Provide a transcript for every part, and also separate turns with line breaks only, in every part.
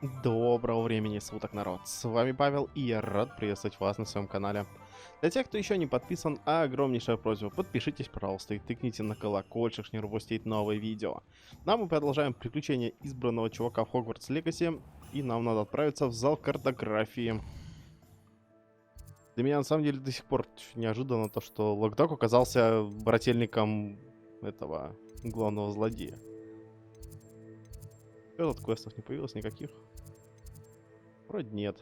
Доброго времени суток, народ! С вами Павел, и я рад приветствовать вас на своем канале. Для тех, кто еще не подписан, огромнейшая просьба, подпишитесь, пожалуйста, и тыкните на колокольчик, чтобы не пропустить новые видео. Мы продолжаем приключения избранного чувака в Хогвартс Легаси, и нам надо отправиться в зал картографии. Для меня, на самом деле, до сих пор неожиданно то, что Локдог оказался брательником этого главного злодея. Что тут квестов не появилось никаких? Вроде нет.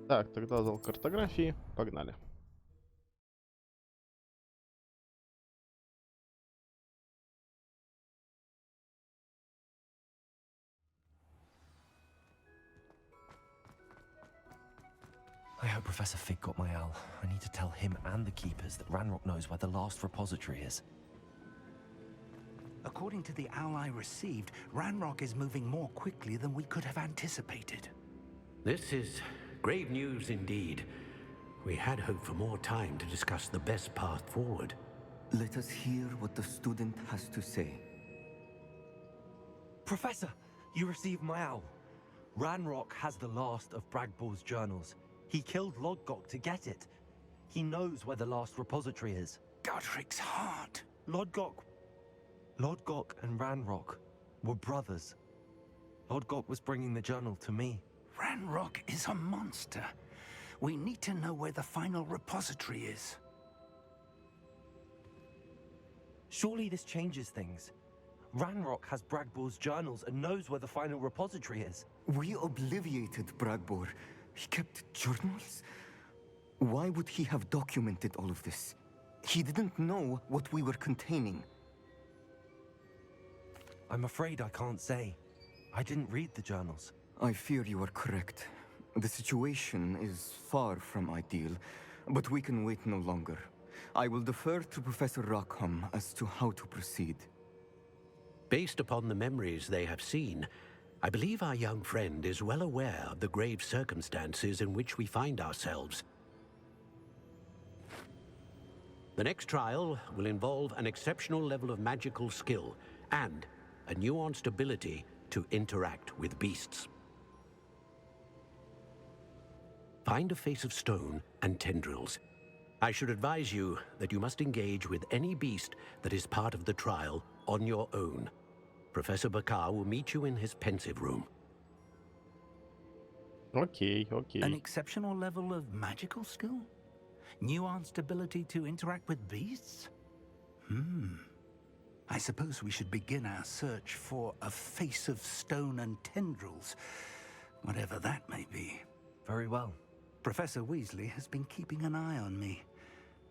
Так, тогда зал картографии. Погнали.
I hope Professor Fig got my owl. I need to tell him and the keepers that Ranrock knows where the last repository is.
According to the owl I received, Ranrock is moving more quickly than we could have anticipated.
This is grave news indeed. We had hoped for more time to discuss the best path forward.
Let us hear what the student has to say.
Professor, you received my owl. Ranrock has the last of Bragball's journals. He killed Lodgok to get it. He knows where the last repository is.
Godric's heart.
Lodgok and Ranrock were brothers. Lodgok was bringing the journal to me.
Ranrock is a monster. We need to know where the final repository is.
Surely this changes things. Ranrock has Bragball's journals and knows where the final repository is.
We obliviated Bragbor. He kept journals? Why would he have documented all of this? He didn't know what we were containing.
I'm afraid I can't say. I didn't read the journals.
I fear you are correct. The situation is far from ideal, but we can wait no longer. I will defer to Professor Rockham as to how to proceed.
Based upon the memories they have seen, I believe our young friend is well aware of the grave circumstances in which we find ourselves. The next trial will involve an exceptional level of magical skill and a nuanced ability to interact with beasts. Find a face of stone and tendrils. I should advise you that you must engage with any beast that is part of the trial on your own. Professor Bakar will meet you in his pensive room.
Окей.
An exceptional level of magical skill? Nuanced ability to interact with beasts? I suppose we should begin our search for a face of stone and tendrils, whatever that may be.
Very well.
Professor Weasley has been keeping an eye on me.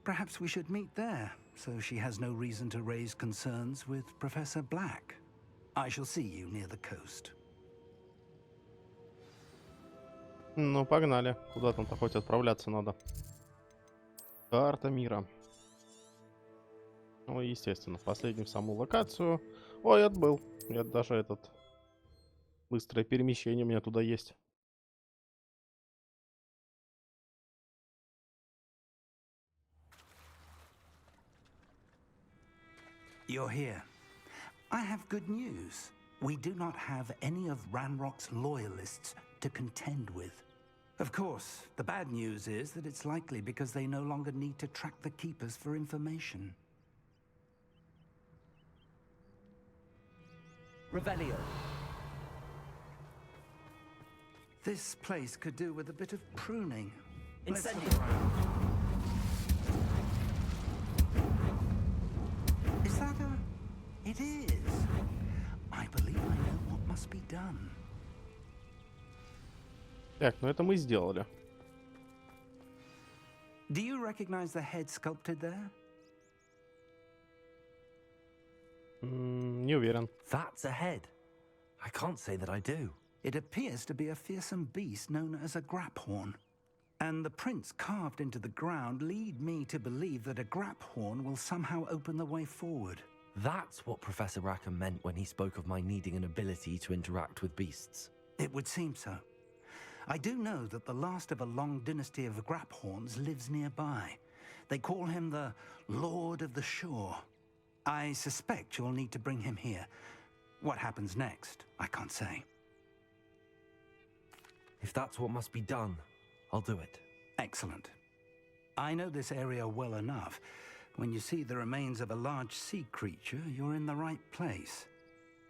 Perhaps we should meet there, so she has no reason to raise concerns with Professor Black. I shall see you near the coast.
Ну, погнали. Куда там-то хоть отправляться надо? Карта мира. Ну, естественно, последнюю саму локацию. Ой, это был. Я даже этот... Быстрое перемещение у меня туда есть.
You're here. I have good news. We do not have any of Ranrock's loyalists to contend with. Of course, the bad news is that it's likely because they no longer need to track the Keepers for information.
Revelio.
This place could do with a bit of pruning. Let's
Incendio.
look around. Is that a... It is. I believe I know what must be done.
Так, ну это мы сделали.
Do you recognize the head sculpted there?
Не уверен.
That's a head. I can't say that I do.
It appears to be a fearsome beast known as a graphorn. And the prints carved into the ground lead me to believe that a graphorn will somehow open the way forward.
That's what Professor Rackham meant when he spoke of my needing an ability to interact with beasts.
It would seem so. I do know that the last of a long dynasty of graphorns lives nearby. They call him the Lord of the Shore. I suspect you'll need to bring him here. What happens next, I can't say.
If that's what must be done, I'll do it.
Excellent. I know this area well enough. When you see the remains of a large sea creature, you're in the right place.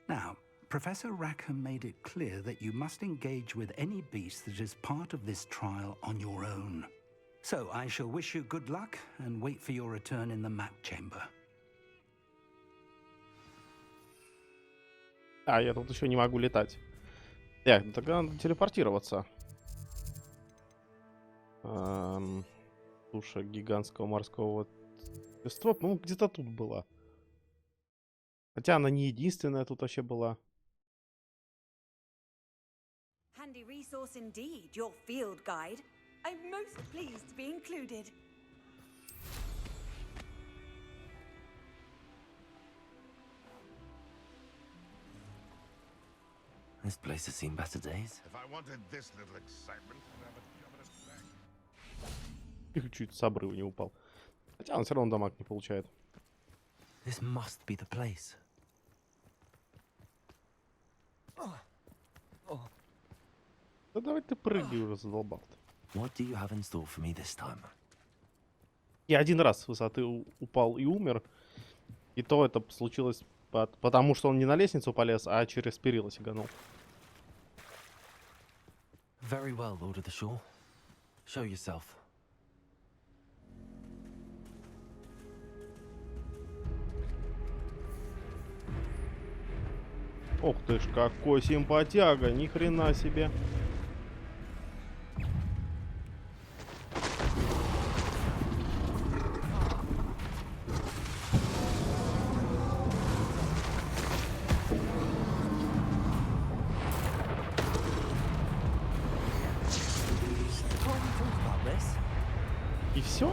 Now, Professor Rackham made it clear that you must engage with any beast that is part of this trial on your own. So I shall wish you good luck and wait for your return in the map chamber.
А, я тут еще не могу летать. Так, ну тогда надо телепортироваться. Туша гигантского морского существа, ну, где-то тут была. Хотя она не единственная тут вообще была.
Handy resource indeed, your field guide. I'm most pleased to be included.
This place has seen better days.
If I wanted this little excitement, I'd have a job at a bank.
И чуть с обрыва не упал. Хотя он все равно дамаг не получает.
This must be the place.
Да давай ты прыгай уже, задолбал-то.
What do you have in store for me this time?
Я один раз с высоты упал и умер. И то это случилось потому, что он не на лестницу полез, а через перила сиганул.
Very well, Lord of the Shore. Show yourself.
Ох ты ж, какой симпатяга, ни хрена себе. И все?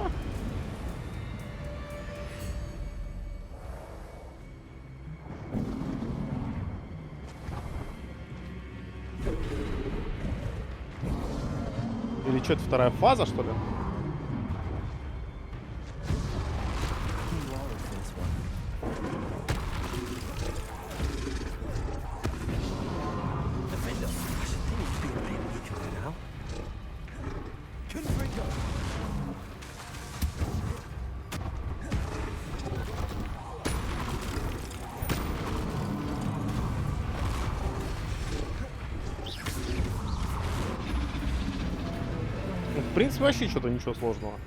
Или что-то вторая фаза, что ли? В принципе, вообще что-то ничего сложного.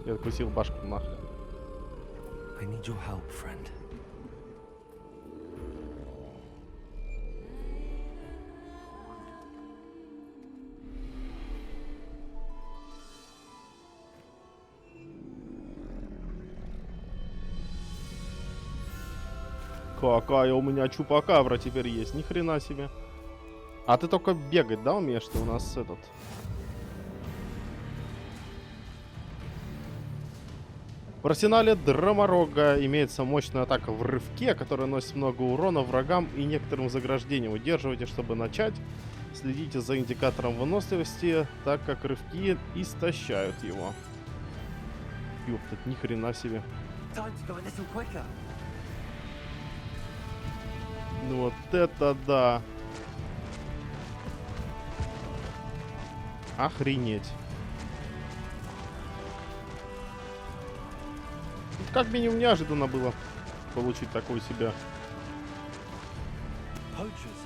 Я откусил башку нахрен.
I need your help, friend.
Какая у меня чупакабра теперь есть, ни хрена себе. А ты только бегать, да, умеешь? Ты у нас этот... В арсенале Драморога имеется мощная атака в рывке, которая наносит много урона врагам и некоторым заграждениям. Удерживайте, чтобы начать. Следите за индикатором выносливости, так как рывки истощают его. Ёптать, ни хрена себе. Ну вот это да. Охренеть. Как минимум неожиданно было получить такой себя.
Poachers.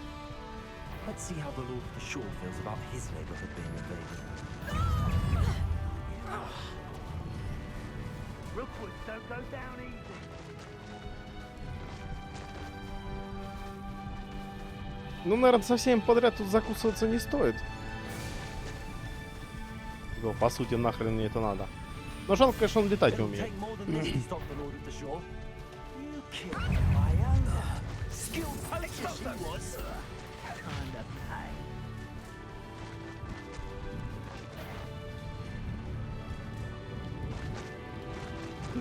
Let's see how the Lord of the Shore feels about his neighborhood being invaded.
Rookwoods don't go down easy.
Ну, наверное, со всеми подряд тут закусываться не стоит. По сути, нахрен мне это надо. Но жалко, конечно, он летать не умеет.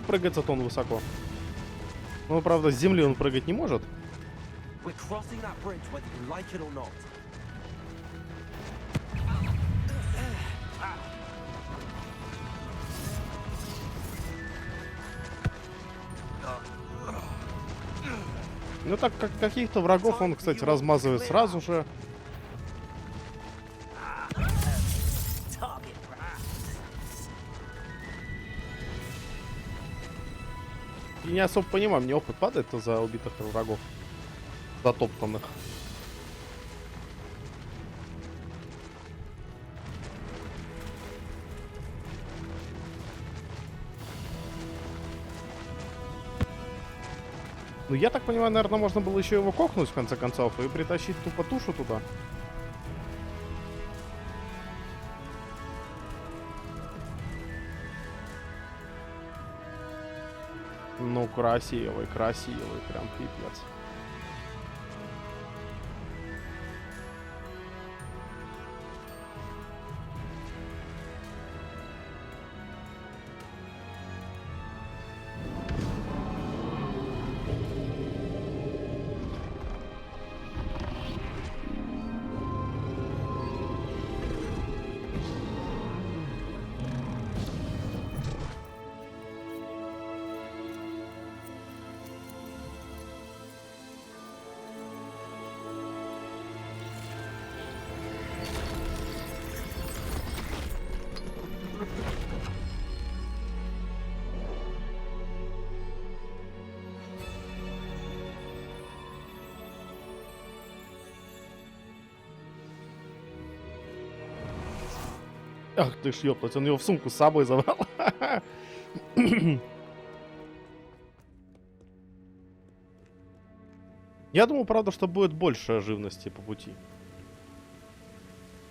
Прыгать-то он высоко. Ну, правда, с земли он прыгать не может.
We're crossing that bridge whether you like it or not.
Ну так как каких-то врагов он, кстати, размазывает сразу же. И не особо понимаю, мне опыт падает за убитых врагов. Затоптанных. Ну, я так понимаю, наверное, можно было еще его кокнуть, в конце концов, и притащить тупо тушу туда. Ну, красивый, красивый, прям пипец. Ах ты ж, ёптать, он его в сумку с собой забрал. Я думал, правда, что будет больше живности по пути.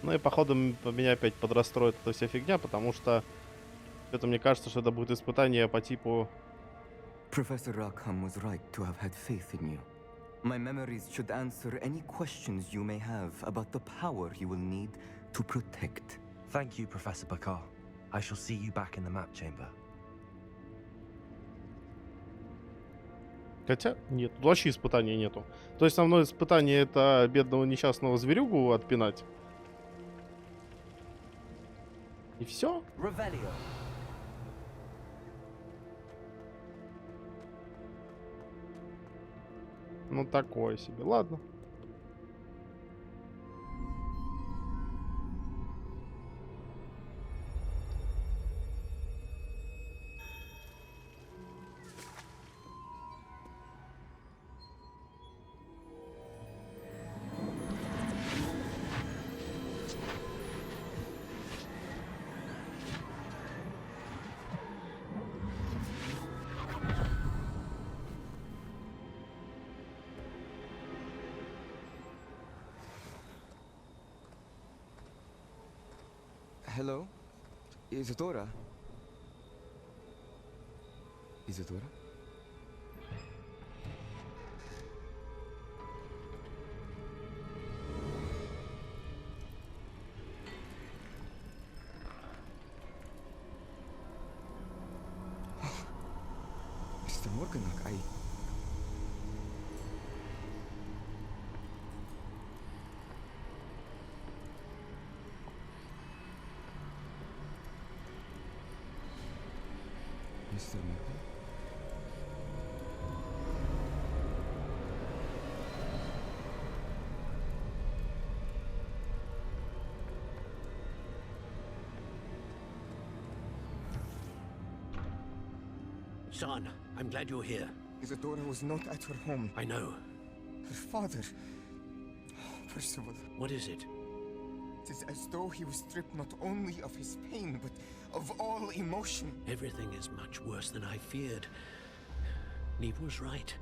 Ну и походу меня опять подрастроит эта вся фигня, потому что это мне кажется, что это будет испытание по типу...
Professor Rackham was right to have had faith in you. My memories should answer any questions you may have about the power you will need to protect.
Thank you, Professor Bakar. I shall see you back in the map chamber.
Хотя, нет, тут вообще испытания нету. То есть основное испытание — это бедного несчастного зверюгу отпинать. И все?
Revelio.
Ну такое себе. Ладно.
Hello? Isadora? Isadora? Mr. Morganach, Mr. Morgan?
Son, I'm glad you're here.
Isadora was not at her home.
I know.
Her father... Percival.
What is it?
It is as though he was stripped not only of his pain, but of all emotion.
Everything is much worse than I feared. Neve was right.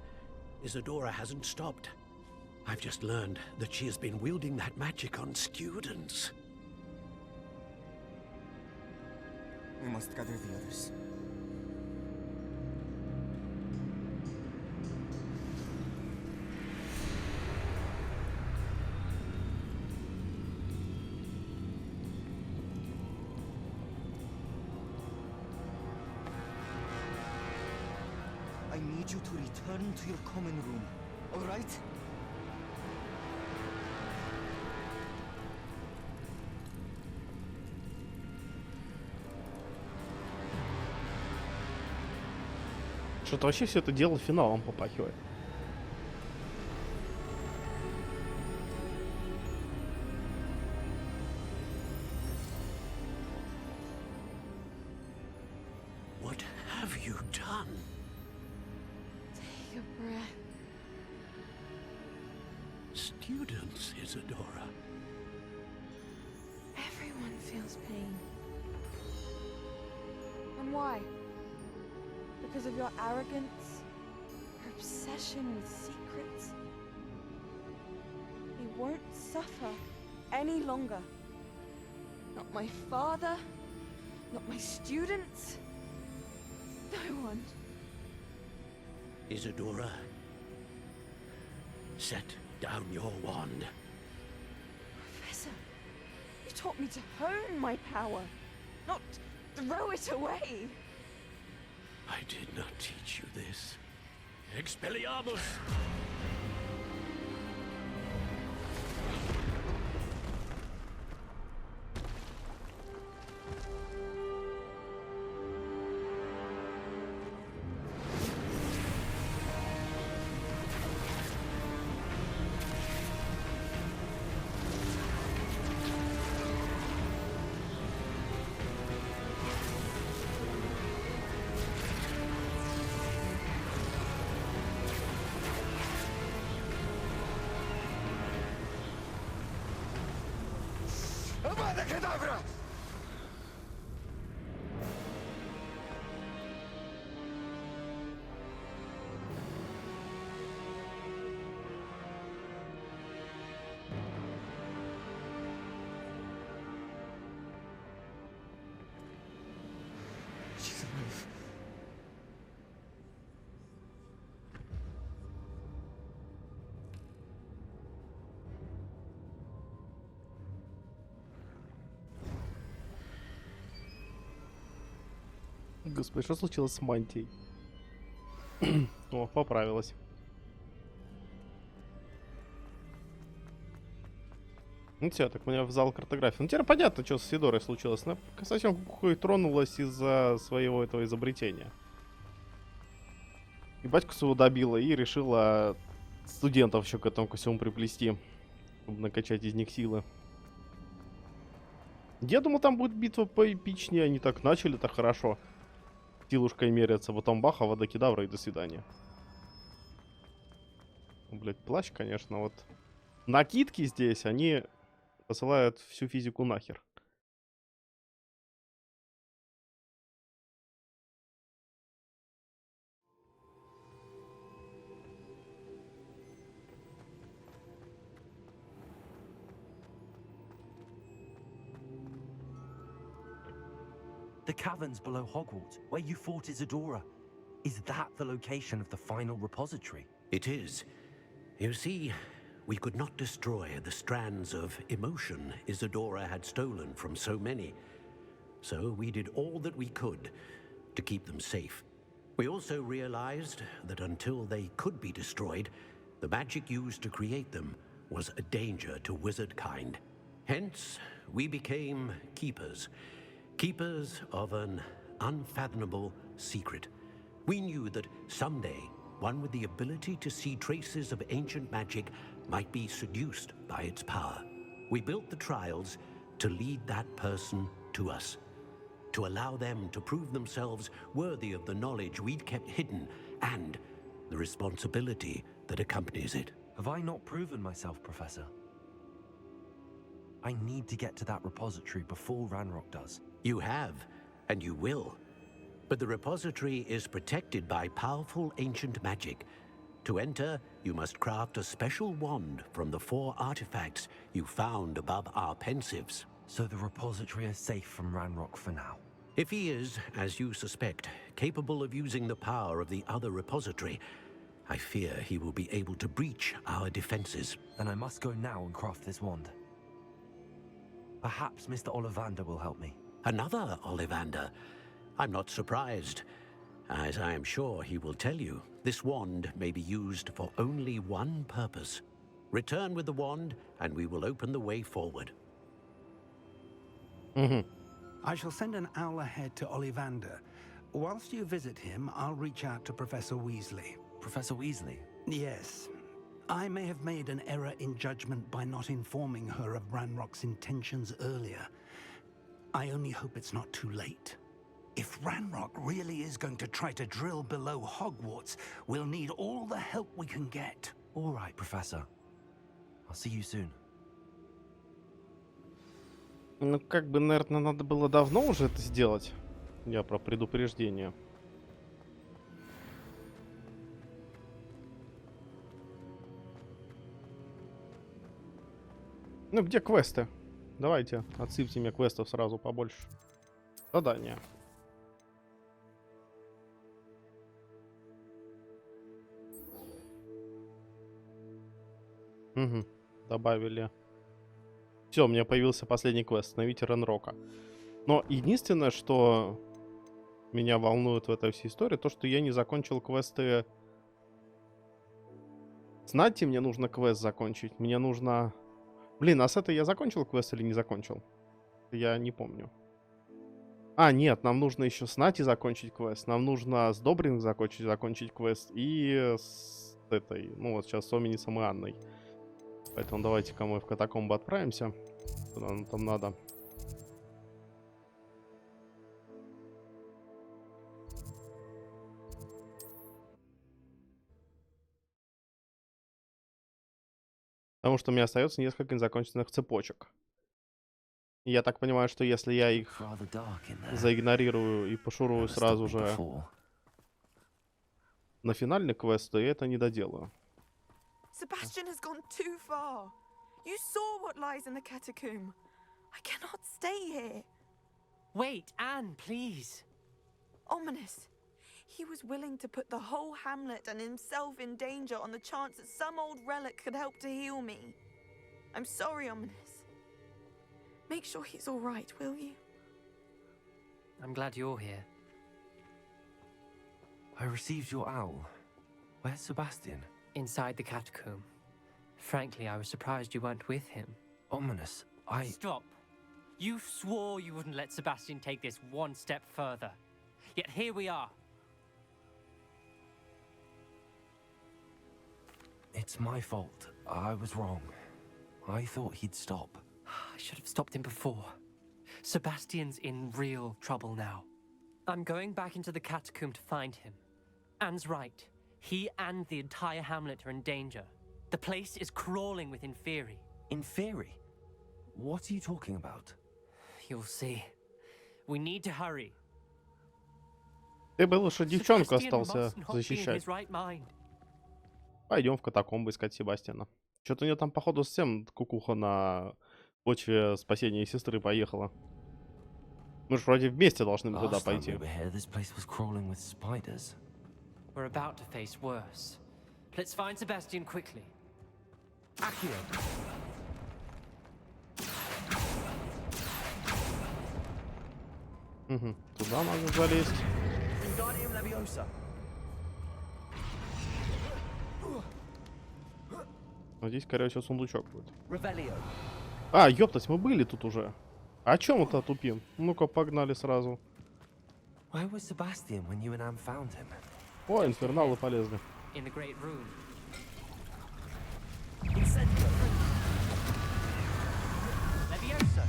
Isadora hasn't stopped. I've just learned that she has been wielding that magic on students.
We must gather the others. I need you to return to your common room, all right?
Что-то вообще все это дело финалом попахивает.
What have you done?
Take a breath.
Students, Isadora.
Everyone feels pain. And why? Because of your arrogance? Your obsession with secrets? We won't suffer any longer. Not my father, not my students, no one.
Isadora, set down your wand.
Professor, you taught me to hone my power, not throw it away.
I did not teach you this. Expelliarmus!
She's alive.
Господи, что случилось с мантией? О, поправилась. Ну все, так меня в зал картографии. Ну теперь понятно, что с Сидорой случилось. Она совсем хуй тронулась из-за своего этого изобретения. И батьку своего добила и решила студентов еще к этому ко всему приплести, чтобы накачать из них силы. Я думал, там будет битва поэпичнее. Они так начали, так хорошо. Силушкой мерятся, потом баха, водокидавра и до свидания. Блять, плащ, конечно, вот. Накидки здесь, они посылают всю физику нахер.
The caverns below Hogwarts, where you fought Isadora. Is that the location of the final repository?
It is. You see, we could not destroy the strands of emotion Isadora had stolen from so many. So we did all that we could to keep them safe. We also realized that until they could be destroyed, the magic used to create them was a danger to wizard kind. Hence, we became keepers. Keepers of an unfathomable secret. We knew that someday, one with the ability to see traces of ancient magic might be seduced by its power. We built the trials to lead that person to us, to allow them to prove themselves worthy of the knowledge we'd kept hidden and the responsibility that accompanies it.
Have I not proven myself, Professor? I need to get to that repository before Ranrock does.
You have, and you will. But the repository is protected by powerful ancient magic. To enter, you must craft a special wand from the 4 artifacts you found above our pensives.
So the repository is safe from Ranrock for now.
If he is, as you suspect, capable of using the power of the other repository, I fear he will be able to breach our defenses.
Then I must go now and craft this wand. Perhaps Mr. Ollivander will help me.
Another Ollivander? I'm not surprised. As I am sure he will tell you, this wand may be used for only one purpose. Return with the wand, and we will open the way forward.
I shall send an owl ahead to Ollivander, whilst you visit him, I'll reach out to Professor Weasley.
Professor Weasley?
Yes. I may have made an error in judgment by not informing her of Ranrock's intentions earlier. I only hope it's not too late. If Ranrock really is going to try to drill below Hogwarts, we'll need all the help we can get.
All right, Professor. I'll see you soon.
Ну, как бы, наверное, надо было давно уже это сделать. Я про предупреждение. Ну, где квесты? Давайте, отсыпьте мне квестов сразу побольше. Задание. Угу, добавили. Все, у меня появился последний квест. Остановите Ранрока. Но единственное, что меня волнует в этой всей истории, то, что я не закончил квесты. Знаете, мне нужно квест закончить. Мне нужно... Блин, а с этой я закончил квест или не закончил? Я не помню. А, нет, нам нужно еще с Нати закончить квест. Нам нужно с Добринг закончить квест. И с этой... Ну вот сейчас с Оминисом и Анной. Поэтому давайте-ка мы в катакомбы отправимся. Куда нам там надо. Потому что у меня остается несколько незаконченных цепочек. И я так понимаю, что если я их заигнорирую и пошурую сразу же на финальный квест, то я это не доделаю.
Sebastian has gone too far. You saw what lies in the catacomb. I cannot stay here.
Wait, Anne, please.
Ominous. He was willing to put the whole hamlet and himself in danger on the chance that some old relic could help to heal me. I'm sorry, Ominous. Make sure he's all right, will you?
I'm glad you're here.
I received your owl. Where's Sebastian?
Inside the catacomb. Frankly, I was surprised you weren't with him.
Ominous,
Stop. You swore you wouldn't let Sebastian take this one step further. Yet here we are.
It's my fault. I was wrong. I thought he'd stop.
I should have stopped him before. Sebastian's in real trouble now. I'm going back into the catacomb to find him. Anne's right. He and the entire hamlet are in danger. The place is crawling with Inferi.
Inferi? What are you talking about?
You'll see. We need to hurry.
Ты бы лучше девчонку остался защищать. Пойдем в катакомбы искать Себастьяна. Что-то у нее там, походу, совсем кукуха на почве спасения сестры поехала. Мы же вроде вместе должны туда пойти.
We're about to face worse. Let's find Sebastian quickly. Accio.
Угу. Туда надо залезть. Но здесь, скорее всего, сундучок будет. А, ёптать, мы были тут уже. А чё мы-то тупим? Ну-ка, погнали сразу.
Where was Sebastian when you and Anne found him?
О, инферналы полезли.
In the great room. Leviosa.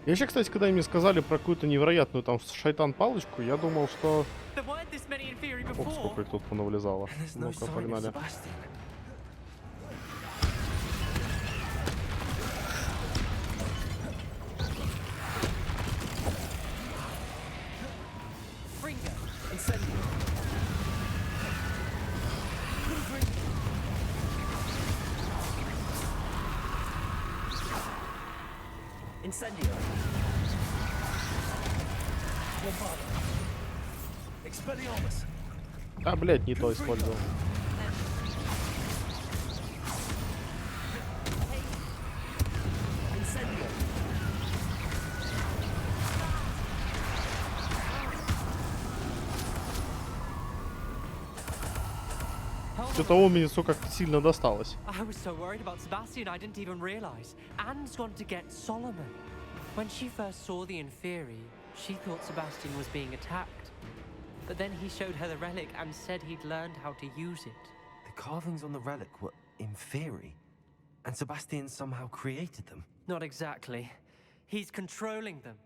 Я еще, кстати, когда мне сказали про какую-то невероятную там шайтан-палочку, я думал, что... Ох, сколько их тут понавлезало. Ну-ка, погнали. А, блядь, не то использовал. Что-то умницу как сильно досталось.
I was so worried about Sebastian, I didn't even realize. Anne's gone to get Solomon. When she first saw the Inferi, she thought Sebastian was being attacked. But then he showed her the relic and said he'd learned how to use it.
The carvings on the relic were Inferi, and Sebastian somehow created them.
Not exactly. He's controlling them.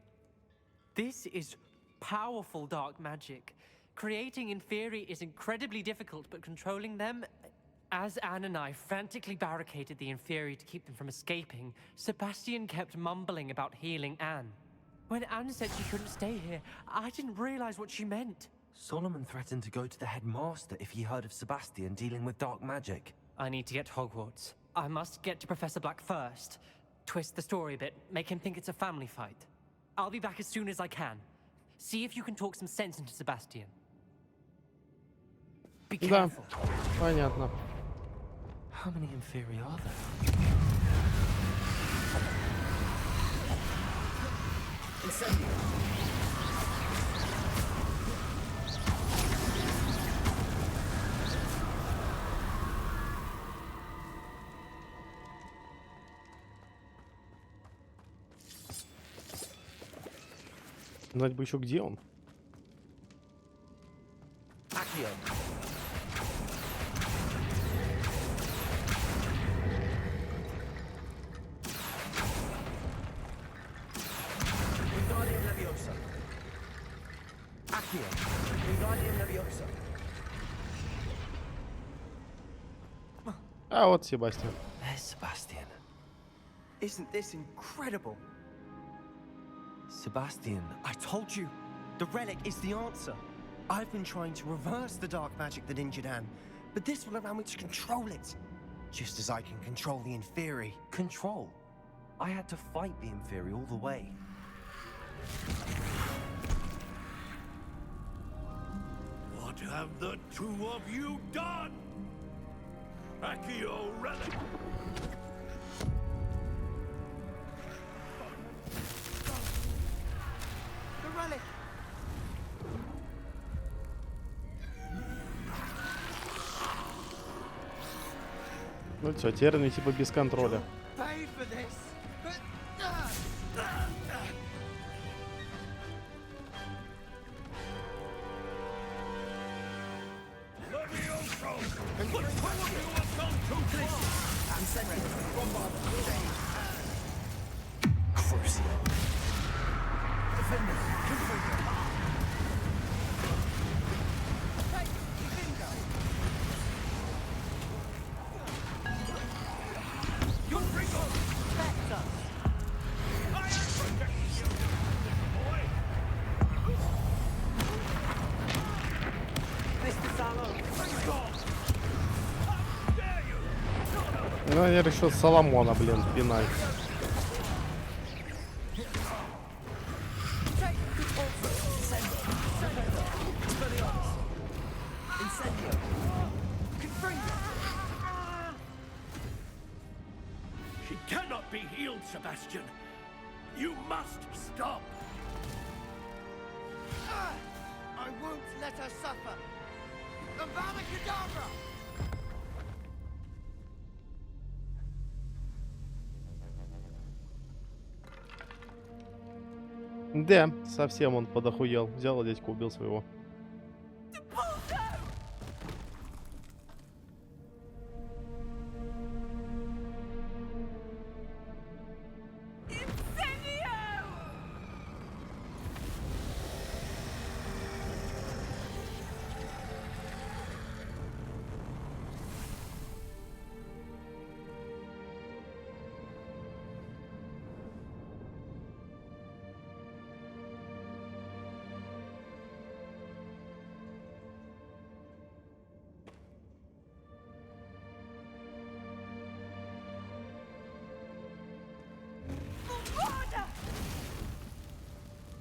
This is powerful dark magic. Creating Inferi is incredibly difficult, but controlling them... As Anne and I frantically barricaded the Inferi to keep them from escaping, Sebastian kept mumbling about healing Anne. When Anne said she couldn't stay here, I didn't realize what she meant.
Solomon threatened to go to the headmaster if he heard of Sebastian dealing with dark magic.
I need to get to Hogwarts. I must get to Professor Black first. Twist the story a bit, make him think it's a family fight. I'll be back as soon as I can. See if you can talk some sense into Sebastian. Be
Да,
careful.
понятно.
How many Inferi are there?
Знать бы еще, где он.
Accio. Wingardium Leviosa. Accio. Wingardium Leviosa.
А вот Себастьян.
There's Sebastian.
Isn't this incredible?
Sebastian,
I told you, the relic is the answer. I've been trying to reverse the dark magic that injured Anne, but this will allow me to control it. Just as I can control the Inferi.
control. I had to fight the Inferi all the way.
What have the two of you done? Accio relic!
The relic!
Ну все, теперь они типа без контроля.
Pay for this!
Levioso! And what two of you have done to this?
I'm sending bombard
Crucio.
Defender, Configure. Take bingo!
You bring on!
Spectre!
I am protecting you, boy!
Mr. Salon!
Bring on! How dare you!
Ну, я решил Соломона, блин, пинать.
Take the altar! Incendio! Defender! Expelliarmus! Incendio! Confringo!
She cannot be healed, Sebastian. You must stop.
I won't let her suffer! Avada Kedavra!
Да, совсем он подохуел. Взял, а дядьку убил своего.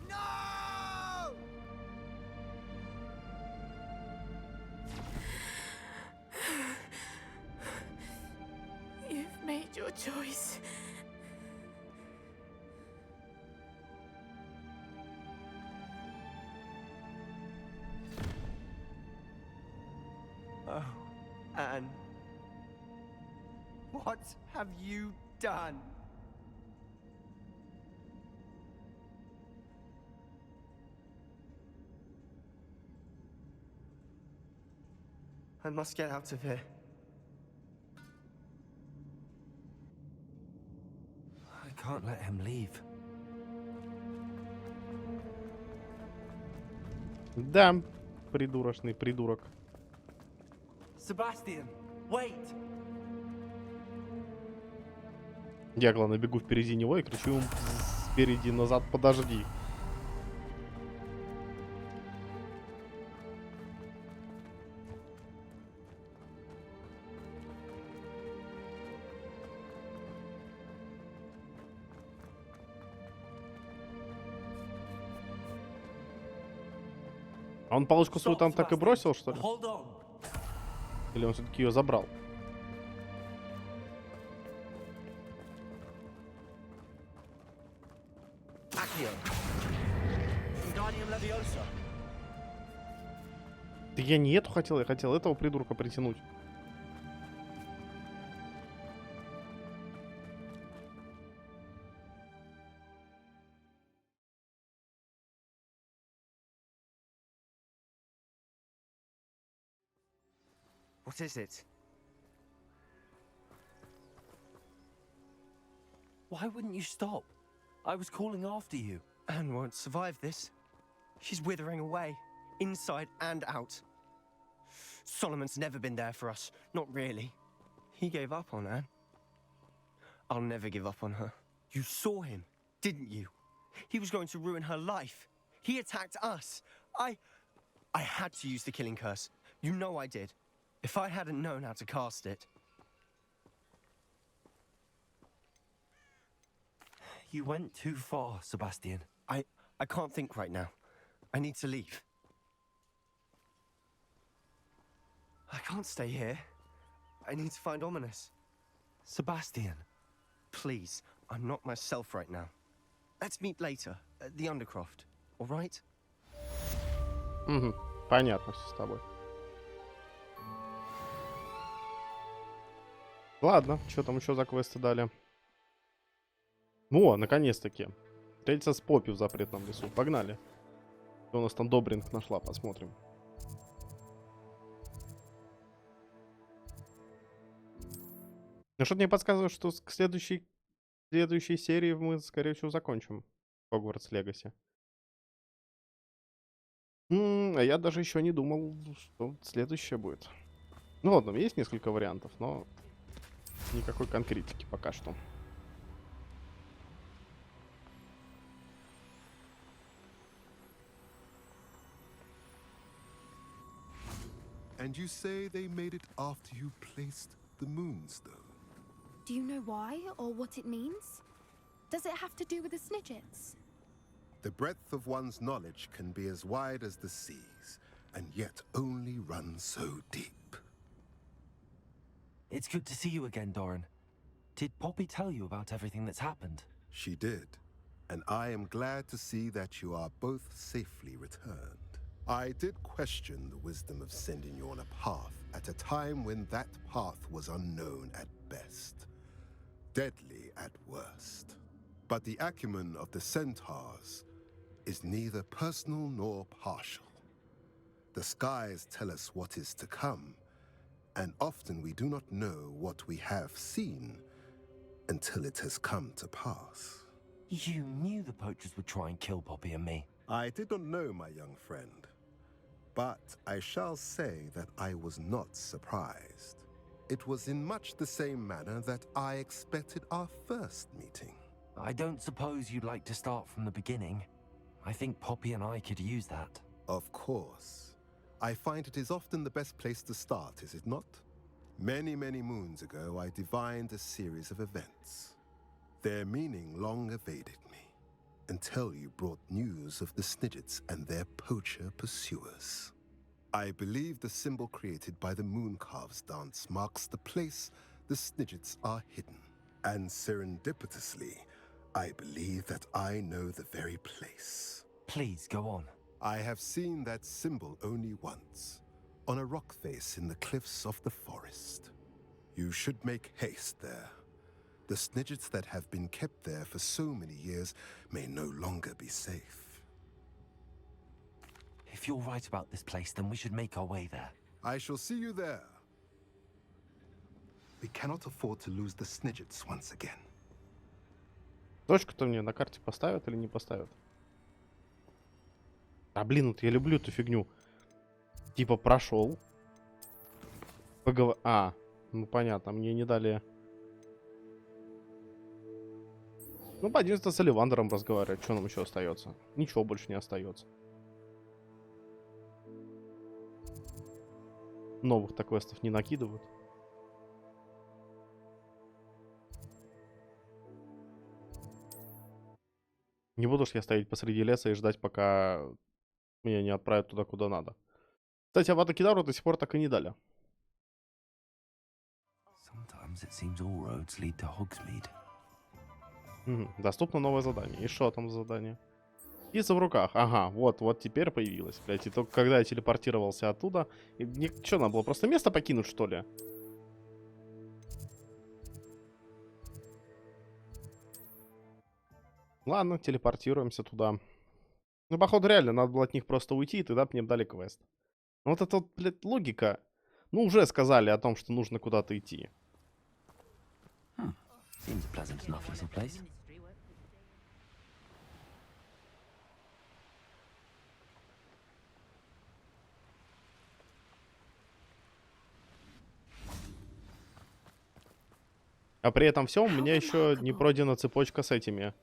No!
You've made your choice.
Oh, Anne. What have you done? I must get out of here. I can't let him leave.
Да, придурочный придурок.
Sebastian, wait!
Я, главное, бегу впереди него и кричу ему спереди назад: подожди. А он палочку свою там так и бросил, что ли? Или он все-таки ее забрал? Да я не эту хотел, я хотел этого придурка притянуть.
What is it? Why wouldn't you stop? I was calling after you. Anne won't survive this. She's withering away, inside and out. Solomon's never been there for us, not really. He gave up on Anne. I'll never give up on her. You saw him, didn't you? He was going to ruin her life. He attacked us. I had to use the killing curse. You know I did. If I hadn't known how to cast it... You went too far, Sebastian. I can't think right now. I need to leave. I can't stay here. I need to find Ominous. Sebastian, please, I'm not myself right now. Let's meet later, at the Undercroft, all right?
Угу, понятно все с тобой. Ладно, что там еще за квесты дали? О, наконец-таки. Встретиться с Поппи в запретном лесу. Погнали. Что у нас там Добринг нашла, посмотрим. Ну, что-то мне подсказывает, что к следующей серии мы, скорее всего, закончим Hogwarts Legacy. А я даже еще не думал, что следующее будет. Ну ладно, есть несколько вариантов, но никакой конкретики пока что.
And you say they made it after you placed the moonstone?
Do you know why or what it means? Does it have to do with the Snidgets?
The breadth of one's knowledge can be as wide as the seas, and yet only run so deep.
It's good to see you again, Doran. Did Poppy tell you about everything that's happened?
She did, and I am glad to see that you are both safely returned. I did question the wisdom of sending you on a path at a time when that path was unknown at best, deadly at worst. But the acumen of the centaurs is neither personal nor partial. The skies tell us what is to come, and often we do not know what we have seen until it has come to pass.
You knew the poachers would try and kill Poppy and me.
I did not know, my young friend. But I shall say that I was not surprised. It was in much the same manner that I expected our first meeting.
I don't suppose you'd like to start from the beginning. I think Poppy and I could use that.
Of course. I find it is often the best place to start, is it not? Many, many moons ago, I divined a series of events. Their meaning long evaded me, until you brought news of the Snidgets and their poacher pursuers. I believe the symbol created by the Mooncalves dance marks the place the Snidgets are hidden. And serendipitously, I believe that I know the very place.
Please, go on.
I have seen that symbol only once, on a rock face in the cliffs of the forest. You should make haste there. The snidgets that have been kept there for so many years may no longer be safe.
If you're right about this place, then we should make our way there.
I shall see you there. We cannot afford to lose the snidgets once again.
Точку-то мне на карте поставят или не поставят? А блин, вот я люблю эту фигню. Типа прошел. А, ну понятно, мне не дали. Ну, пойдемте с Оливандером разговаривать. Что нам еще остается? Ничего больше не остается. Новых-то квестов не накидывают. Не буду ж я стоять посреди леса и ждать, пока меня не отправят туда, куда надо. Кстати, Авада Кедару до сих пор так и не дали. Доступно новое задание. И что там за задание? Птица в руках. Ага, вот теперь появилась, блядь. И только когда я телепортировался оттуда... Что, надо было просто место покинуть, что ли? Ладно, телепортируемся туда. Ну, походу, реально, надо было от них просто уйти, и тогда бы мне дали квест. Но вот эта вот, блядь, логика... Ну, уже сказали о том, что нужно куда-то идти. А при этом всем у меня еще не пройдена цепочка с этими.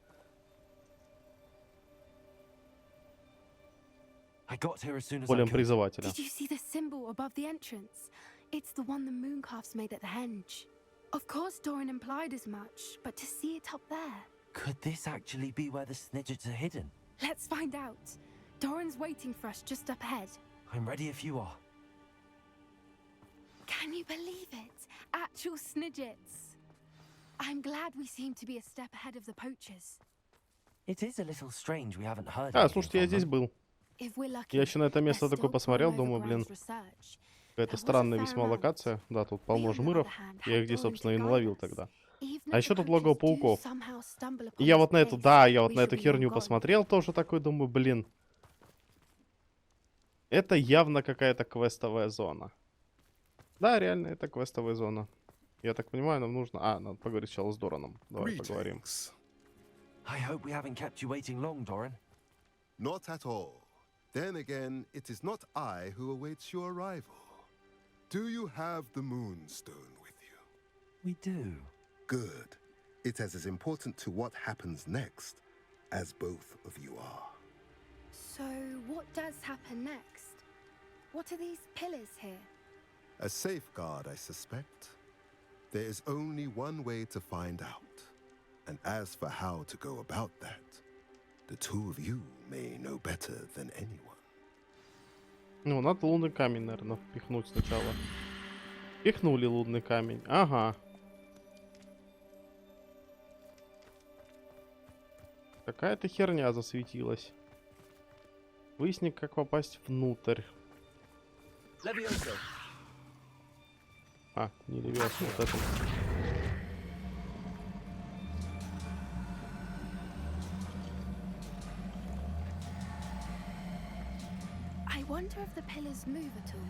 Полем призывателя.
Did you see the symbol above the entrance? It's the one the mooncalves made at the henge. Of course, Doran implied as much, but to see it up there.
Could this actually be where the snidgets are hidden?
Let's find out. Doran's waiting for us just up ahead.
I'm ready if you are.
Can you believe it? Actual snidgets. I'm glad we seem to be a step ahead of the poachers.
It is a little strange we haven't heard.
А, слушайте, я здесь был. Я еще на это место такое посмотрел, думаю, блин, какая-то странная весьма локация. Да, тут полно жмыров. Я их здесь, собственно, и наловил тогда. А еще тут логово пауков. И я вот на эту, да, я вот на эту херню посмотрел тоже такой, думаю, блин. Это явно какая-то квестовая зона. Да, реально, это квестовая зона. Я так понимаю, нам нужно... А, надо поговорить сначала с Дораном. Давай поговорим.
I hope we haven't kept you waiting long, Doran.
Not at all. Then again, it is not I who awaits your arrival. Do you have the Moonstone with you?
We do.
Good. It is as important to what happens next as both of you are.
So, what does happen next? What are these pillars here?
A safeguard, I suspect. There is only one way to find out. And as for how to go about that, the two of you may know better than anyone.
Ну, надо лунный камень, наверное, впихнуть сначала. Пихнули лунный камень. Ага. Какая-то херня засветилась. Выясни, как попасть внутрь. А, не левиоса, вот это.
I wonder if the pillars move at all.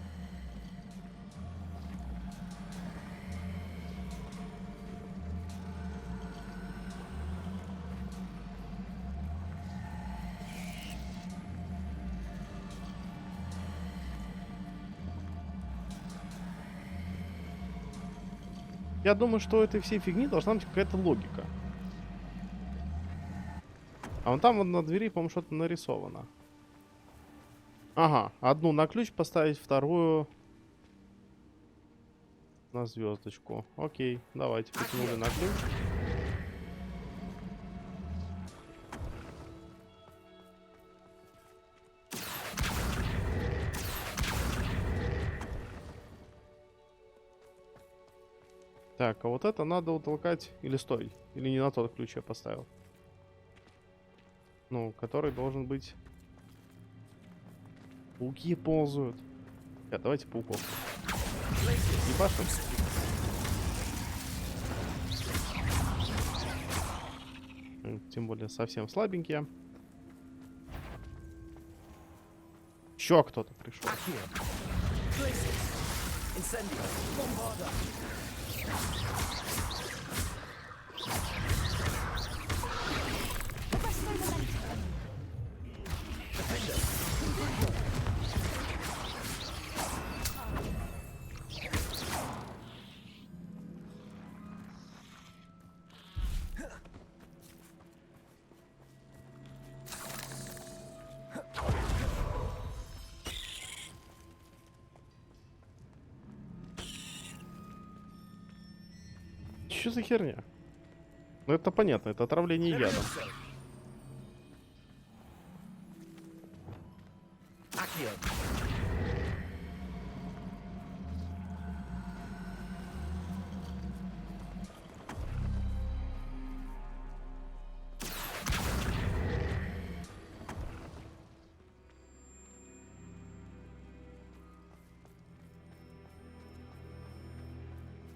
Я думаю, что у этой всей фигни должна быть какая-то логика. А вон там вот на двери, по-моему, что-то нарисовано. Ага, одну на ключ поставить, вторую на звездочку. Окей, давайте потянули на ключ. Так, а вот это надо утолкать. Или стой. Или не на тот ключ я поставил. Ну, который должен быть... Пауки ползают. Давайте пауков. Ебашим. Тем более совсем слабенькие. Еще кто-то пришел. Что за херня? Ну это понятно, это отравление ядом.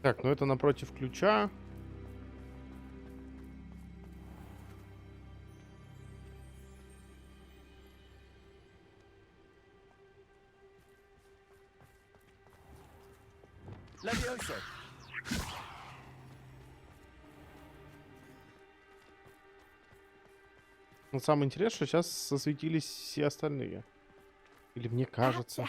Так, ну это напротив ключа. Но самое интересное, что сейчас засветились все остальные. Или мне кажется.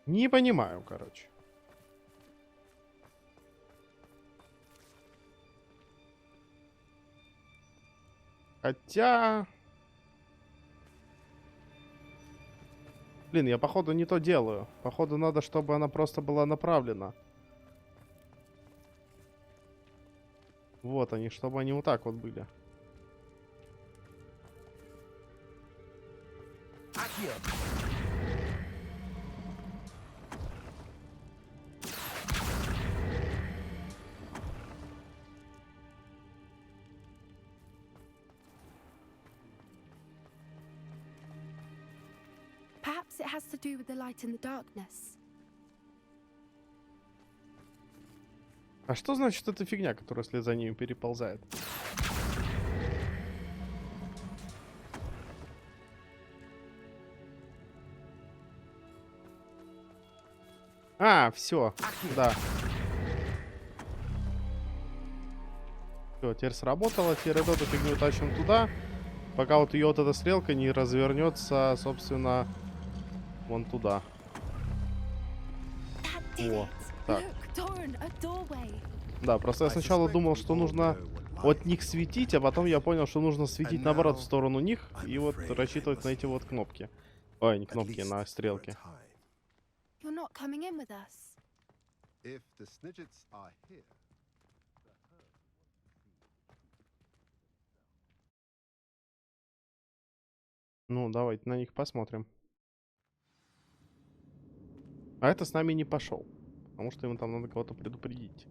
Не понимаю, короче. Хотя... Блин, я походу не то делаю. Походу надо, чтобы она просто была направлена. Вот они, чтобы они вот так вот были.
Perhaps it has to do with the light in the darkness.
А что значит эта фигня, которая вслед за ними переползает? А, все, да. Все, теперь сработало. Теперь эту фигню тащим туда, пока вот ее вот эта стрелка не развернется, собственно, вон туда. О, так. Да, просто я сначала думал, что нужно от них светить, а потом я понял, что нужно светить наоборот в сторону них и вот рассчитывать на эти вот кнопки. Ой, не кнопки, на стрелки. Ну, давайте на них посмотрим. А это с нами не пошел, потому что ему там надо кого-то предупредить.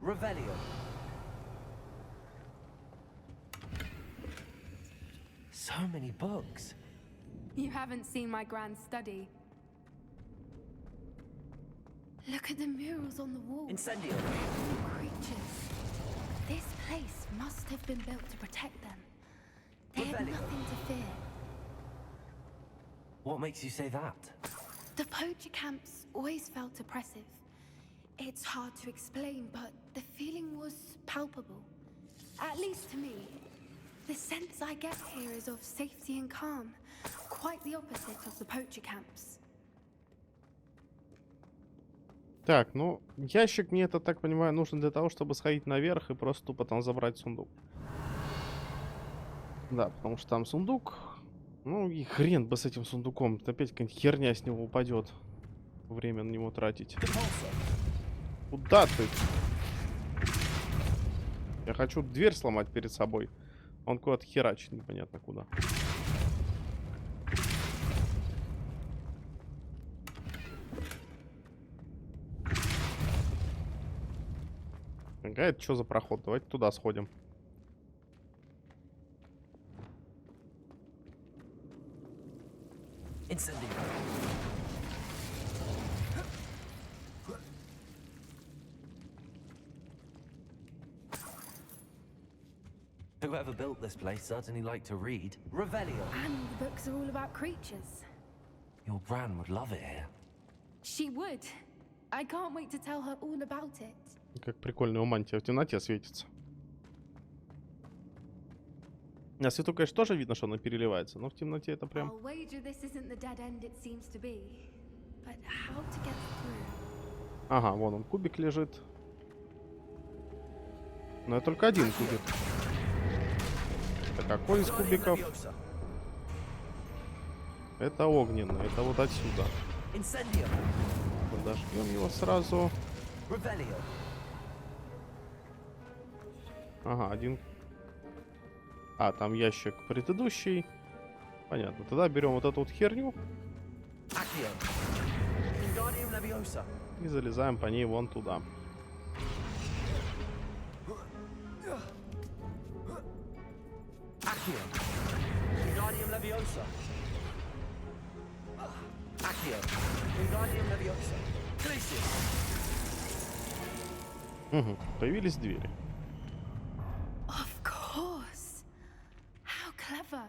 Revelio. So many books.
You haven't seen my grand study. Look at the murals on the wall.
Incendio.
Creatures. This place must have been built to protect them. They had nothing to fear.
What makes you say that?
The poacher camps always felt oppressive. It's hard to explain, but the feeling was palpable. At least to me. The sense I get here is of safety and calm. Quite the opposite of the poacher camps.
Так, ну, ящик мне, это, так понимаю, нужен для того, чтобы сходить наверх и просто тупо там забрать сундук. Да, потому что там сундук. Ну и хрен бы с этим сундуком. Опять какая-нибудь херня с него упадет. Время на него тратить. Куда ты? Я хочу дверь сломать перед собой. Он куда-то херачит, непонятно куда. Ага, это что за проход? Давайте туда сходим.
Whoever built this place certainly liked to read. Revelio.
And the books are all about creatures.
Your Gran would love it here.
She would. I can't wait to tell her all about it.
Как прикольно, у мантия в темноте светится. На свету, конечно, тоже видно, что она переливается, но в темноте это прям...
I'll wager this isn't the dead end it seems to be. But how to get through?
Ага, вон он, кубик лежит. Но это только один кубик. Это какой из кубиков? Это огненный, это вот отсюда. Подождем его сразу. Ага, один. А, там ящик предыдущий. Понятно. Тогда берем вот эту вот херню. И залезаем по ней вон туда. Угу, появились двери.
Of course. How clever.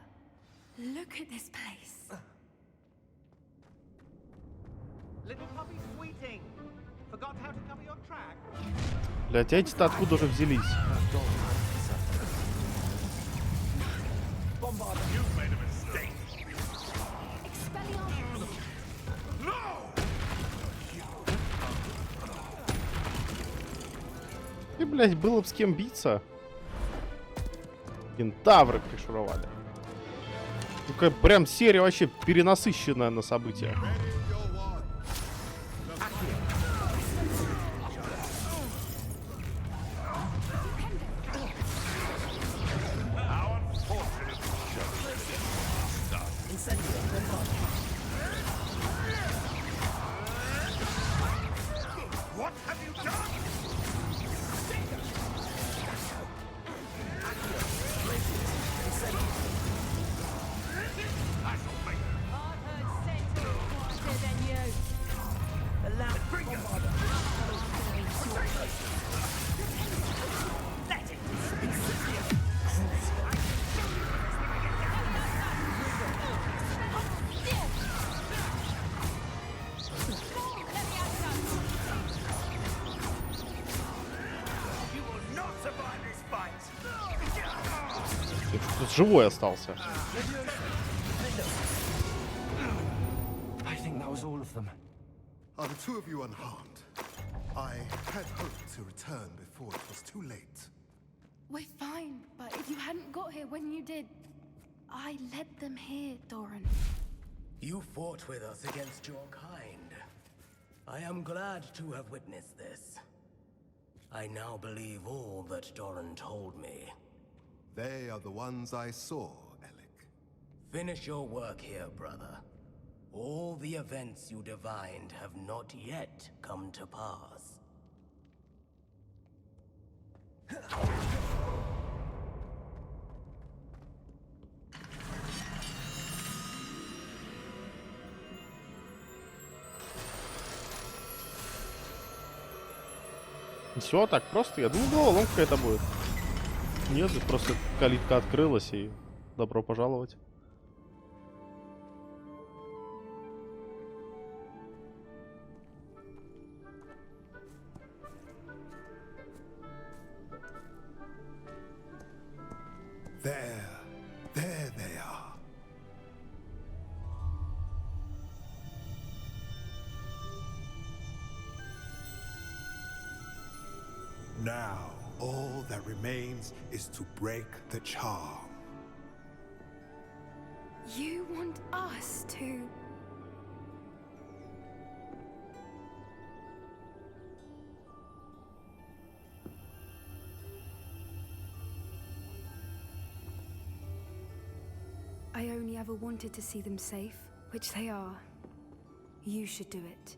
Look at this place.
Little puppy sweeting. Forgot how to cover your track.
Блять, эти-то откуда же взялись? И, блять, было бы с кем биться. Кентавры пришуровали. Ну-ка, прям серия вообще перенасыщенная на события. Тут живой остался.
Are the two of you unharmed? I had hoped to return before it was too late.
We're fine, but if you hadn't got here when you did, I led them here, Doran.
You fought with us against your kind. I am glad to have witnessed this. I now believe all that Doran told me.
They are the ones I saw, Alec.
Finish your work here, brother. All the events you divined have not yet come to pass.
Все так просто. Я думал, головоломка какая-то будет. Нет, просто калитка открылась и добро пожаловать.
There they are. Now, all that remains is to break the charm.
You want us to... I only ever wanted to see them safe, which they are. You should do it.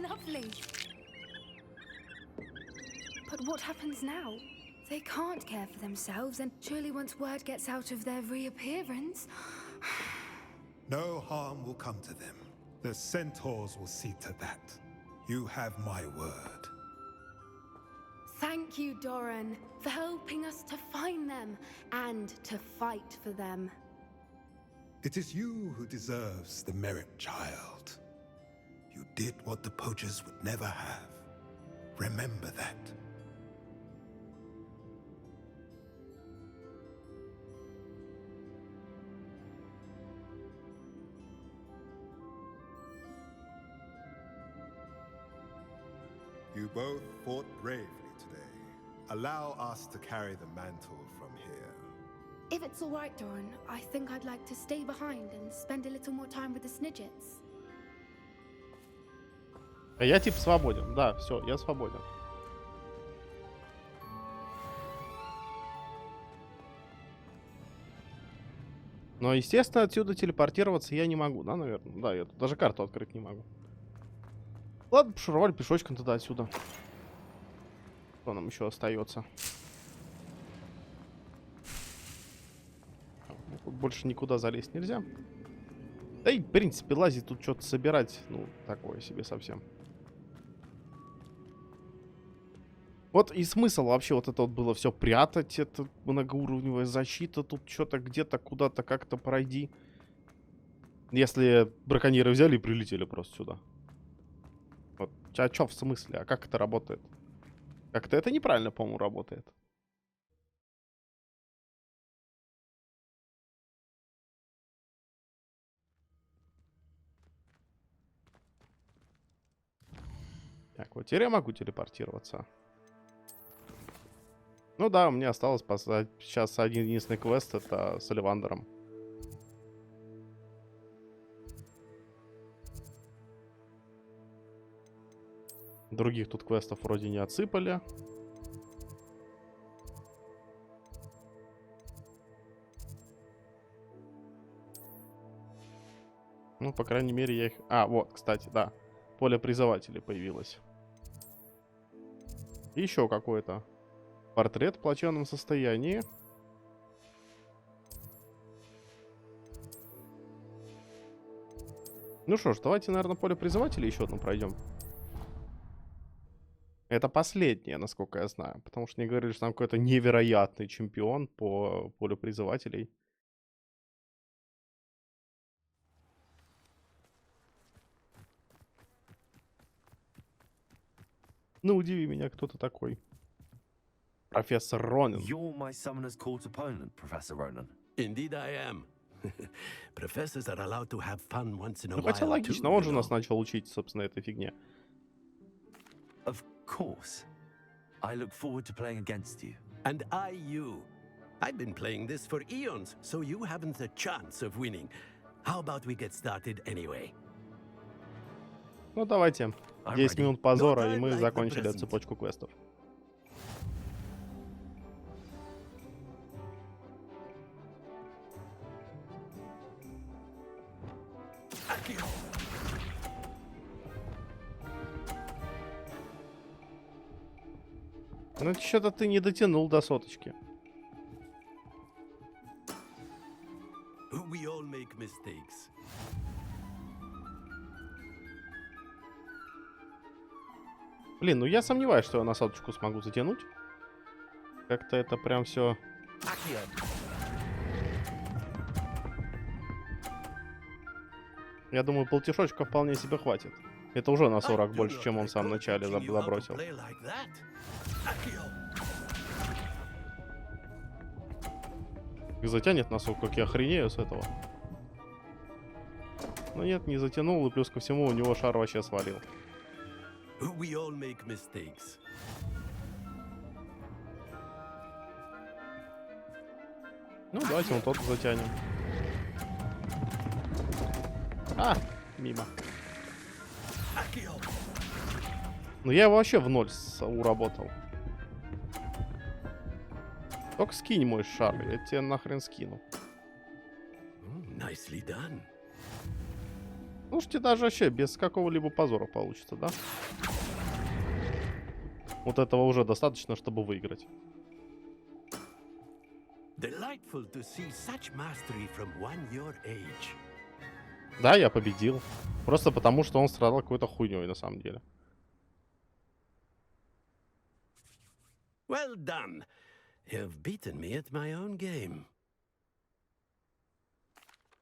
lovely. But what happens now? They can't care for themselves, and surely once word gets out of their reappearance...
No harm will come to them. The centaurs will see to that. You have my word.
Thank you, Doran, for helping us to find them and to fight for them.
It is you who deserves the merit, child. You did what the poachers would never have. Remember that.
You both fought bravely today. Allow us to carry the mantle from here.
If it's all right, Doran, I think I'd like to stay behind and spend a little more time with the Snidgets.
А я типа свободен. Да, все, я свободен. Но, естественно, отсюда телепортироваться я не могу, да, наверное? Да, я тут даже карту открыть не могу. Ладно, пошуровали пешочком туда отсюда. Что нам еще остается? Тут больше никуда залезть нельзя. Да и, в принципе, лазить тут что-то собирать, ну, такое себе совсем. Вот и смысл вообще вот это вот было все прятать, это многоуровневая защита, тут что-то где-то куда-то как-то пройди. Если браконьеры взяли и прилетели просто сюда. Вот, а что в смысле? А как это работает? Как-то это неправильно, по-моему, работает. Так, вот теперь я могу телепортироваться. Ну да, мне осталось поставить сейчас один единственный квест, это с Оливандером. Других тут квестов вроде не отсыпали. Ну, по крайней мере, я их... А, вот, кстати, да. Поле призывателей появилось. И еще какой-то портрет в плачевном состоянии. Ну что ж, давайте, наверное, поле призывателей еще одну пройдем. Это последнее, насколько я знаю. Потому что мне говорили, что там какой-то невероятный чемпион по полю призывателей. Ну, удиви меня, кто-то такой. Профессор Ронин.
You're my summoner's court opponent, Professor Ronan.
Indeed I am. Professors are allowed to have fun once in a
Ну,
while.
хотя логично, он же нас начал учить, собственно, этой фигне.
Of course. I look forward to playing against you.
And I you. I've been playing this for eons, so you haven't a chance of winning. How about we get started anyway?
Ну, давайте. 10 минут позора, и мы закончили цепочку квестов. Ну, что-то ты не дотянул до соточки.
We all make mistakes.
Блин, ну я сомневаюсь, что я на соточку смогу затянуть. Как-то это прям все. Я думаю, полтишочка вполне себе хватит. Это уже на 40 больше, чем он в самом начале забросил. И затянет на 40, как я охренею с этого. Но нет, не затянул, и плюс ко всему у него шар вообще свалил.
We all make mistakes.
Ну, давайте он тот затянем. А, мимо. Ну, я его вообще в ноль уработал. Только скинь мой шар, я тебе нахрен скину.
Nicely done.
Слушайте, даже вообще без какого-либо позора получится, да? Вот этого уже достаточно, чтобы выиграть.
Delightful to see such mastery from one your age.
Да, я победил. Просто потому, что он страдал какой-то хуйней на самом деле.
Well done. You've beaten me at my own game.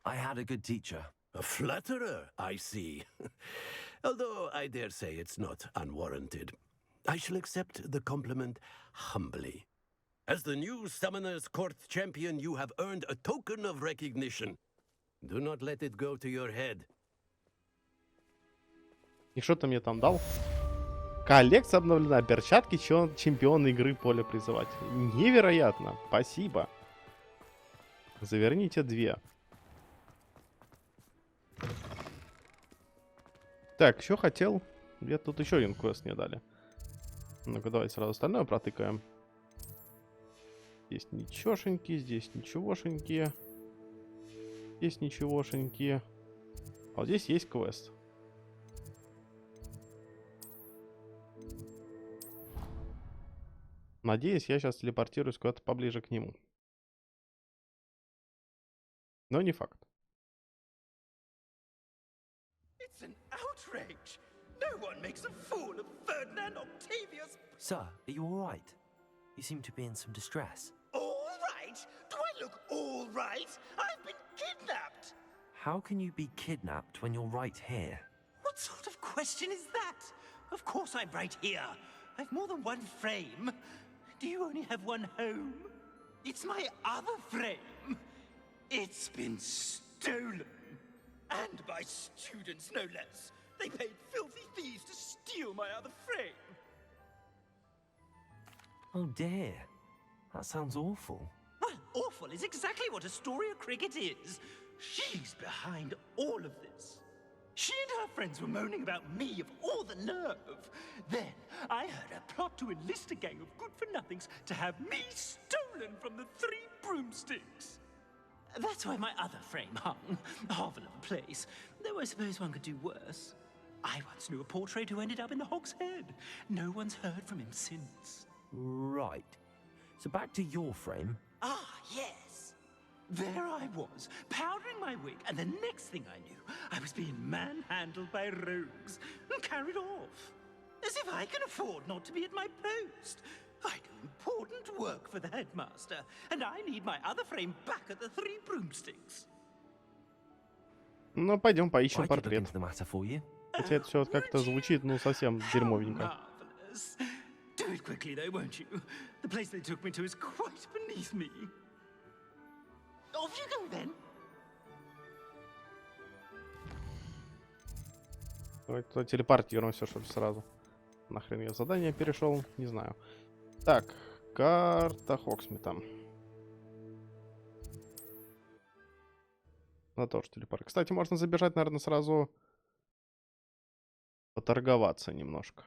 I had a good teacher.
A flatterer, I see. Although I dare say it's not unwarranted. I shall accept the compliment humbly. As the new Summoner's Court champion, you have earned a token of recognition. Do not let it go to your head.
И что ты мне там дал? Коллекция обновлена. Перчатки чемпиона игры поля призывателя. Невероятно. Спасибо. Заверните 2. Так, еще хотел. Где тут еще один квест мне дали. Ну-ка, давайте сразу остальное протыкаем. Здесь ничегошеньки, здесь ничегошеньки. Здесь ничегошеньки. А вот здесь есть квест. Надеюсь, я сейчас телепортируюсь куда-то поближе к нему. Но не факт.
It's an outrage. No one makes a fool of Ferdinand Octavius.
Sir, are you all right? You seem to be in some distress.
All right? Do I look all right? I've been kidnapped.
How can you be kidnapped when you're right here?
What sort of question is that? Of course I'm right here. I've more than one frame. Do you only have one home? It's my other frame. It's been stolen. And by students, no less. They paid filthy thieves to steal my other frame.
Oh dear. That sounds awful.
Well, awful is exactly what Astoria Cricket is. She's behind all of this. She and her friends were moaning about me of all the nerve. Then I heard a plot to enlist a gang of good-for-nothings to have me stolen from the 3 broomsticks. That's where my other frame hung. Half another place. Though I suppose one could do worse. I once knew a portrait who ended up in the Hog's Head. No one's heard from him since.
Right. So back to your frame.
Ah, yes. There I was, powdering my wig, and the next thing I knew, I was being manhandled by rogues and carried off. As if I can afford not to be at my post. I do important work for the headmaster, and I need my other frame back at the 3 broomsticks.
Ну, пойдем поищем портрет. Хотя это все как-то звучит, ну, совсем дерьмовенько.
Do it quickly, though, won't you? The place they took me to is quite beneath me. Off you go, then.
Давайте телепортируемся, чтобы сразу. Нахрен я задание перешел, не знаю. Так, карта Хоксмита. На то, что телепорт. Кстати, можно забежать, наверное, сразу поторговаться немножко.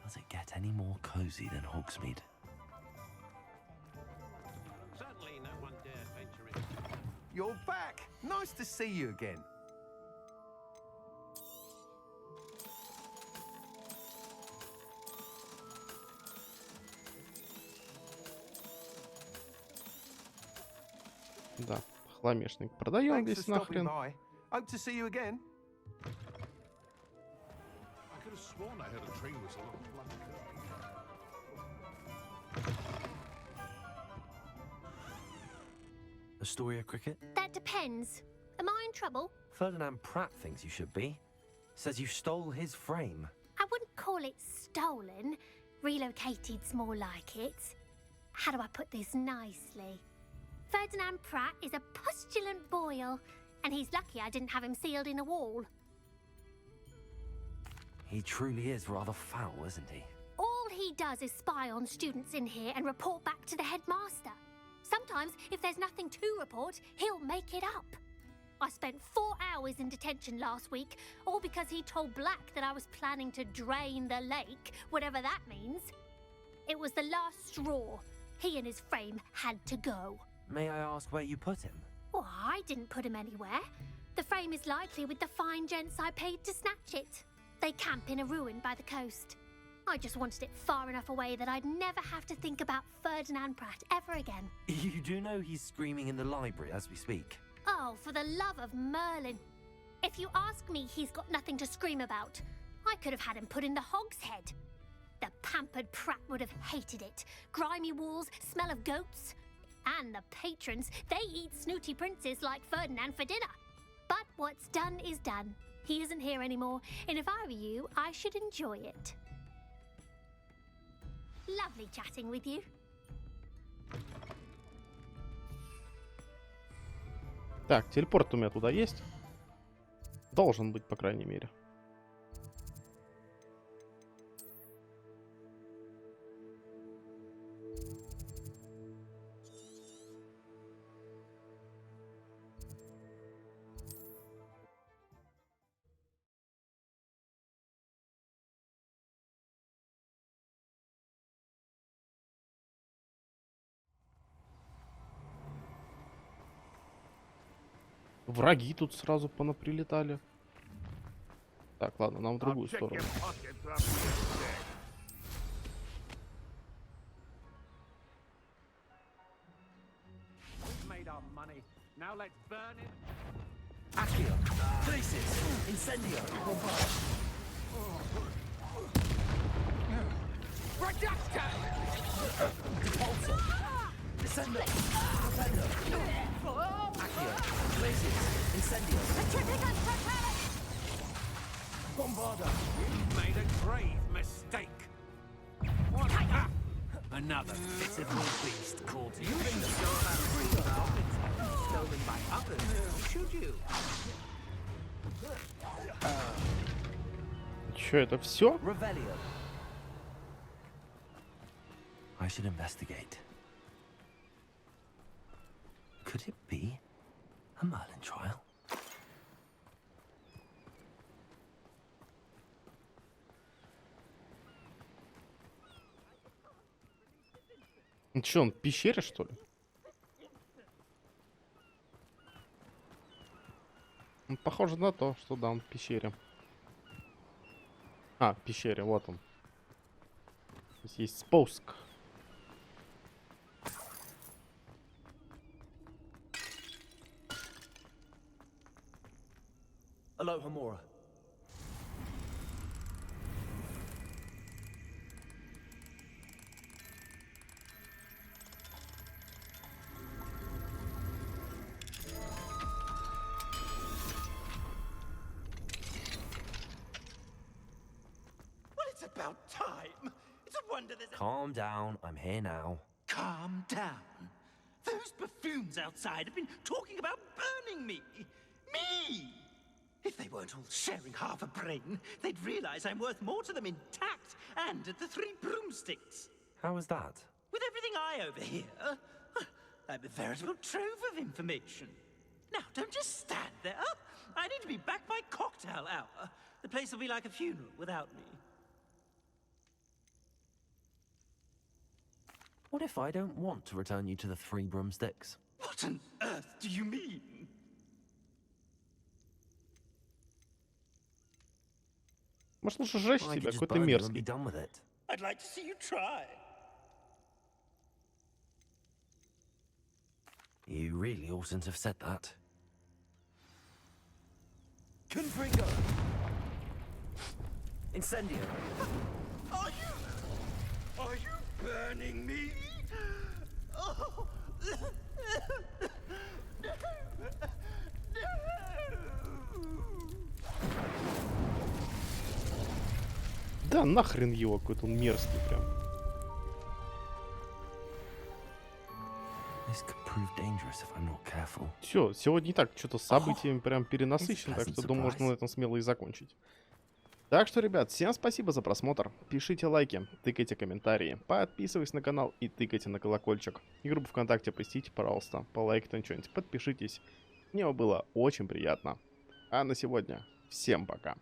Does it get any more cozy than Hogsmeade?
Certainly no one dare venture in.
You're back. Nice to see you again.
Да, хламешник продаем весь нахрен.
Hope to see you again.
I could have sworn I heard a train whistle on the flat.
Astoria Cricket?
That depends. Am I in trouble?
Ferdinand Pratt thinks you should be. Says you stole his frame.
I wouldn't call it stolen. Relocated's more like it. How do I put this nicely? Ferdinand Pratt is a postulant boil, and he's lucky I didn't have him sealed in a wall.
He truly is rather foul, isn't he?
All he does is spy on students in here and report back to the headmaster. Sometimes, if there's nothing to report, he'll make it up. I spent 4 hours in detention last week, all because he told Black that I was planning to drain the lake, whatever that means. It was the last straw. He and his frame had to go.
May I ask where you put him?
Well, I didn't put him anywhere. The frame is likely with the fine gents I paid to snatch it. They camp in a ruin by the coast. I just wanted it far enough away that I'd never have to think about Ferdinand Pratt ever again.
You do know he's screaming in the library as we speak.
Oh, for the love of Merlin. If you ask me, he's got nothing to scream about. I could have had him put in the hogshead. The pampered Pratt would have hated it. Grimy walls, smell of goats. And the patrons, they eat snooty princes like Ferdinand for dinner. But what's done is done. He isn't here anymore, and if I were you, I should enjoy it. Lovely chatting with you.
Так, телепорт у меня туда есть? Должен быть, по крайней мере. Враги тут сразу понаприлетали. Так, ладно, нам в другую сторону.
Bombarda, you made a grave mistake. What? Another pitiful beast called you. You think the free valve stolen by others, should you?
Чё, это все?
I should investigate. Could it be a Merlin trial?
Чё, он в пещере, что ли? Похоже на то, что да, он в пещере. А, в пещере, вот он. Здесь есть спуск.
Aloha, Mora.
Well, it's about time. It's a wonder there's a...
Calm down, I'm here now.
Calm down. Those buffoons outside have been talking about burning me. Me! If they weren't all sharing half a brain, they'd realize I'm worth more to them intact and at the 3 broomsticks.
How was that?
With everything I overhear, I'm a veritable trove of information. Now, don't just stand there. I need to be back by cocktail hour. The place will be like a funeral without me.
What if I don't want to return you to the 3 broomsticks?
What on earth do you mean?
Может, лучше сжечь себя, какой-то мерзкий.
I'd like to see you try.
You really oughtn't have said that. Confringo! Incendio!
Are you burning me? Oh.
Да нахрен его, какой-то он мерзкий прям. Все, сегодня и так что-то с событиями прям перенасыщено, так что думаю, можно на этом смело и закончить. Так что, ребят, всем спасибо за просмотр. Пишите лайки, тыкайте комментарии, подписывайтесь на канал и тыкайте на колокольчик. И группу ВКонтакте посетите, пожалуйста, полайкайте что-нибудь, подпишитесь. Мне было очень приятно. А на сегодня всем пока.